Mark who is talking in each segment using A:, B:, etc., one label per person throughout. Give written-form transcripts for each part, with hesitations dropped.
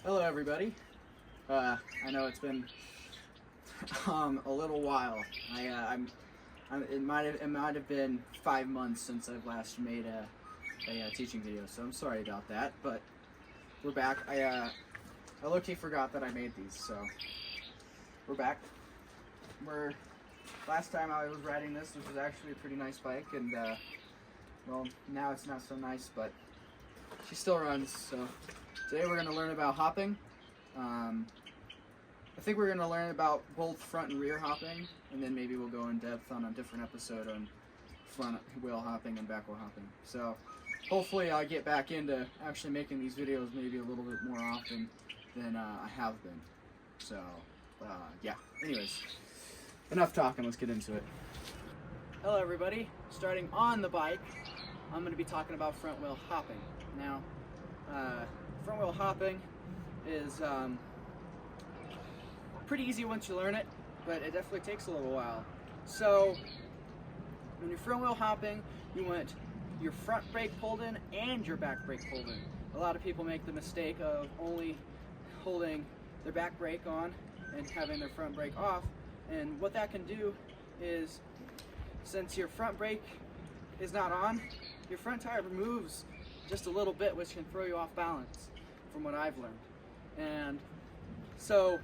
A: Hello everybody. I know it's been a little while. It might have been 5 months since I've last made a teaching video, so I'm sorry about that. But we're back. I low-key forgot that I made these, so we're back. Last time I was riding this, which was actually a pretty nice bike, and well, now it's not so nice, but she still runs. So today we're going to learn about hopping. I think we're going to learn about both front and rear hopping, and then maybe we'll go in depth on a different episode on front wheel hopping and back wheel hopping. So hopefully I'll get back into actually making these videos maybe a little bit more often than I have been. So yeah, anyways, enough talking, let's get into it. Hello everybody, starting on the bike, I'm going to be talking about front wheel hopping. Now, front wheel hopping is pretty easy once you learn it, but it definitely takes a little while. So when you're front wheel hopping, you want your front brake pulled in and your back brake pulled in. A lot of people make the mistake of only holding their back brake on and having their front brake off, and what that can do is, since your front brake is not on, your front tire moves just a little bit, which can throw you off balance, from what I've learned. And so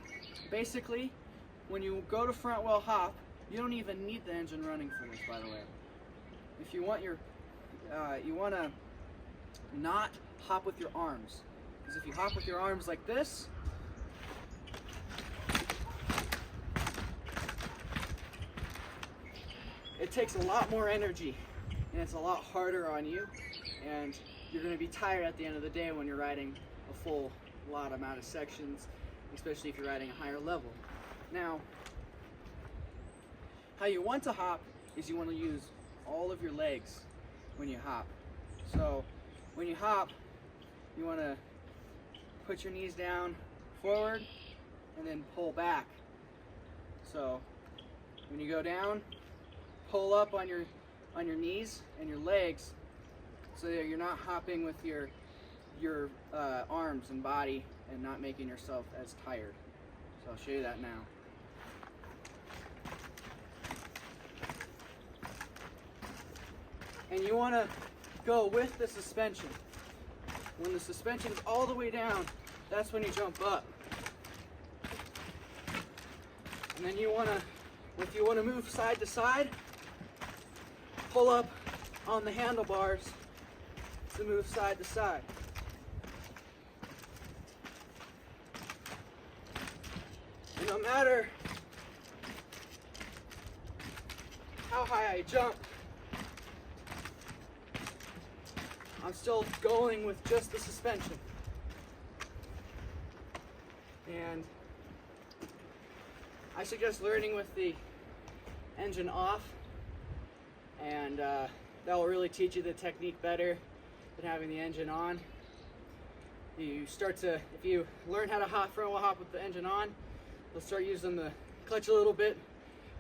A: basically, when you go to front wheel hop, you don't even need the engine running for this, by the way. If you want you want to not hop with your arms, because if you hop with your arms like this, it takes a lot more energy and it's a lot harder on you, and you're going to be tired at the end of the day when you're riding a full lot amount of sections, especially if you're riding a higher level. Now, how you want to hop is you want to use all of your legs when you hop. So when you hop, you want to put your knees down forward and then pull back. So when you go down, pull up on your knees and your legs, so that you're not hopping with your arms and body and not making yourself as tired. So I'll show you that now. And you want to go with the suspension. When the suspension is all the way down, that's when you jump up. And then you want to, if you want to move side to side, pull up on the handlebars to move side to side. And no matter how high I jump, I'm still going with just the suspension. And I suggest learning with the engine off, and that will really teach you the technique better than having the engine on. You start to, if you learn how to front wheel hop with the engine on, you'll start using the clutch a little bit,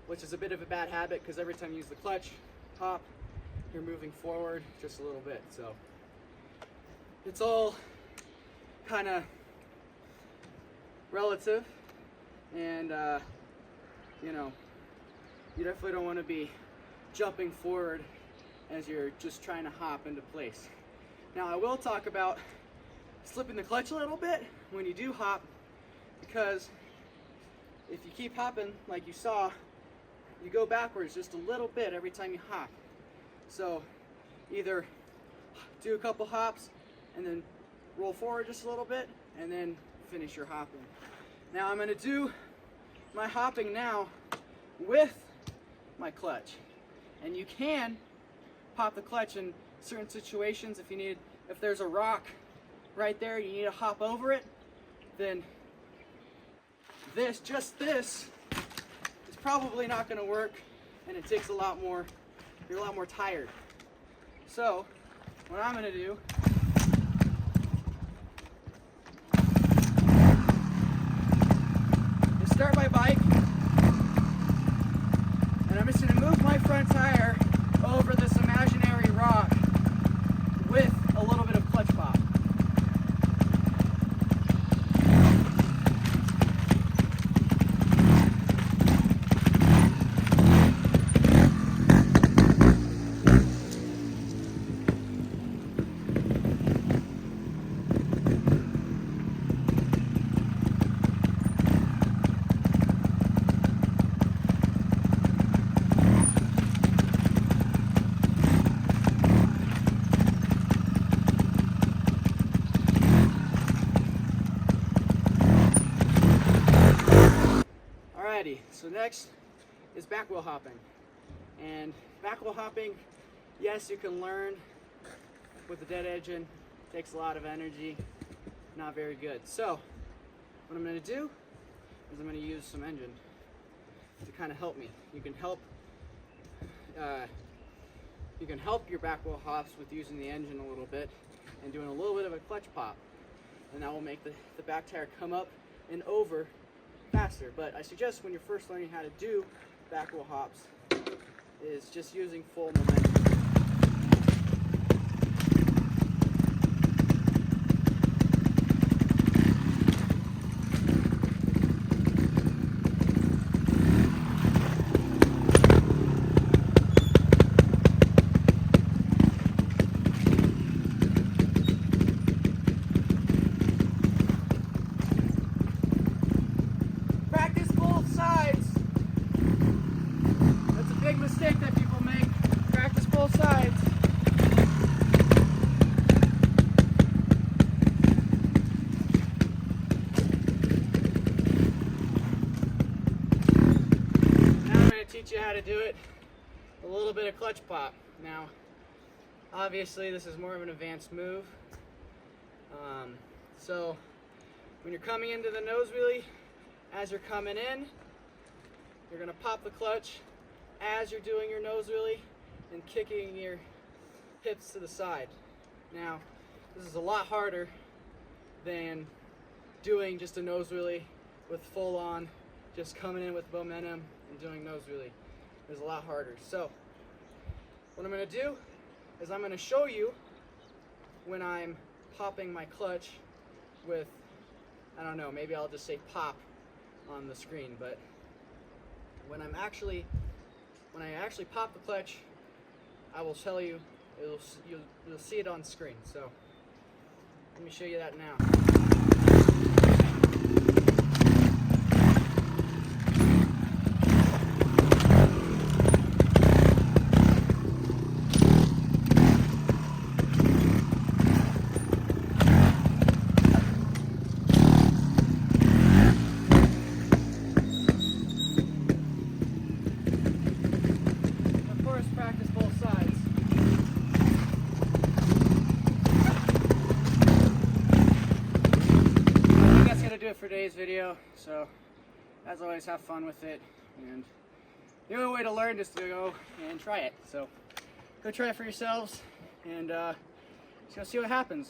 A: which is a bit of a bad habit, because every time you use the clutch hop, you're moving forward just a little bit. So it's all kind of relative, and you know, you definitely don't want to be jumping forward as you're just trying to hop into place. Now, I will talk about slipping the clutch a little bit when you do hop, because if you keep hopping like you saw, you go backwards just a little bit every time you hop. So either do a couple hops and then roll forward just a little bit and then finish your hopping. Now I'm going to do my hopping now with my clutch. And you can pop the clutch in certain situations. If there's a rock right there, you need to hop over it, then just this is probably not going to work, and it takes a lot more, you're a lot more tired. So what I'm going to do is start my bike, and I'm just going to move my front tire over this imaginary rock with a little bit of clutch pop. Alrighty, so next is back wheel hopping. And back wheel hopping, yes, you can learn with the dead engine. Takes a lot of energy, not very good. So what I'm going to do is I'm going to use some engine to kind of help me. You can help your back wheel hops with using the engine a little bit and doing a little bit of a clutch pop, and that will make the back tire come up and over faster. But I suggest when you're first learning how to do back wheel hops is just using full momentum. Mistake that people make. Practice both sides. Now I'm going to teach you how to do it. A little bit of clutch pop. Now, obviously this is more of an advanced move. So when you're coming into the nose wheelie, as you're coming in, you're going to pop the clutch as you're doing your nose wheelie and kicking your hips to the side. Now, this is a lot harder than doing just a nose wheelie with full on, just coming in with momentum and doing nose wheelie. It's a lot harder. So, what I'm going to do is I'm going to show you when I'm popping my clutch with, I don't know, maybe I'll just say pop on the screen, but when I actually pop the clutch, I will tell you, you'll see it on screen. So let me show you that now. Practice both sides. I think that's gonna do it for today's video. So, as always, have fun with it. And the only way to learn is to go and try it. So, go try it for yourselves, and just gonna see what happens.